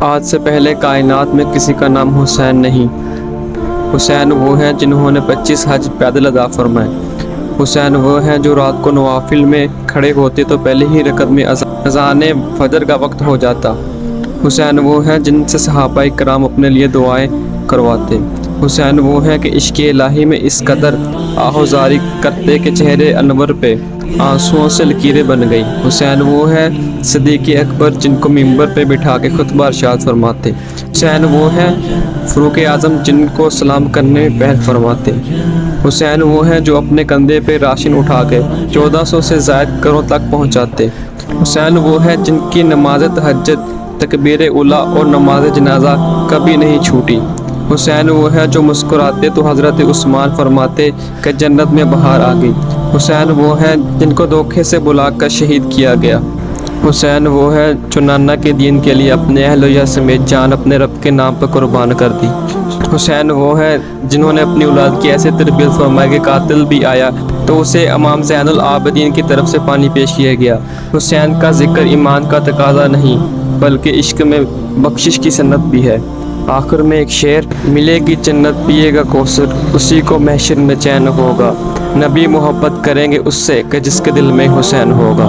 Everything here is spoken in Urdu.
آج سے پہلے کائنات میں کسی کا نام حسین نہیں۔ حسین وہ ہیں جنہوں نے 25 حج پیدل ادا فرمائے۔ حسین وہ ہیں جو رات کو نوافل میں کھڑے ہوتے تو پہلے ہی رکعت میں اذان فجر کا وقت ہو جاتا۔ حسین وہ ہیں جن سے صحابہ کرام اپنے لیے دعائیں کرواتے۔ حسین وہ ہیں کہ عشق الہی میں اس قدر آہوزاری کرتے کہ چہرے انور پہ آنسوؤں سے لکیریں بن گئی۔ حسین وہ ہیں صدیق اکبر جن کو ممبر پہ بٹھا کے خطبہ ارشاد فرماتے۔ حسین وہ ہیں فاروق اعظم جن کو سلام کرنے میں پہل فرماتے۔ حسین وہ ہیں جو اپنے کندھے پہ راشن اٹھا کے 1400 سے زائد گھروں تک پہنچاتے۔ حسین وہ ہیں جن کی نماز تہجد، تکبیر اولیٰ اور نماز جنازہ کبھی نہیں چھوٹی۔ حسین وہ ہیں جو مسکراتے تو حضرت عثمان فرماتے کہ جنت میں بہار آ گئی۔ حسین وہ ہیں جن کو دھوکے سے بلا کر شہید کیا گیا۔ حسین وہ ہیں جو نانا کے دین کے لیے اپنے اہلیہ سمیت جان اپنے رب کے نام پر قربان کر دی۔ حسین وہ ہیں جنہوں نے اپنی اولاد کی ایسے تربیت فرمائی کہ قاتل بھی آیا تو اسے امام زین العابدین کی طرف سے پانی پیش کیا گیا۔ حسین کا ذکر ایمان کا تقاضا نہیں بلکہ عشق میں بخشش کی سنت بھی ہے۔ آخر میں ایک شعر: ملے گی جنت پیے گا کوثر، اسی کو محشر میں چین ہوگا، نبی محبت کریں گے اس سے کہ جس کے دل میں حسین ہوگا۔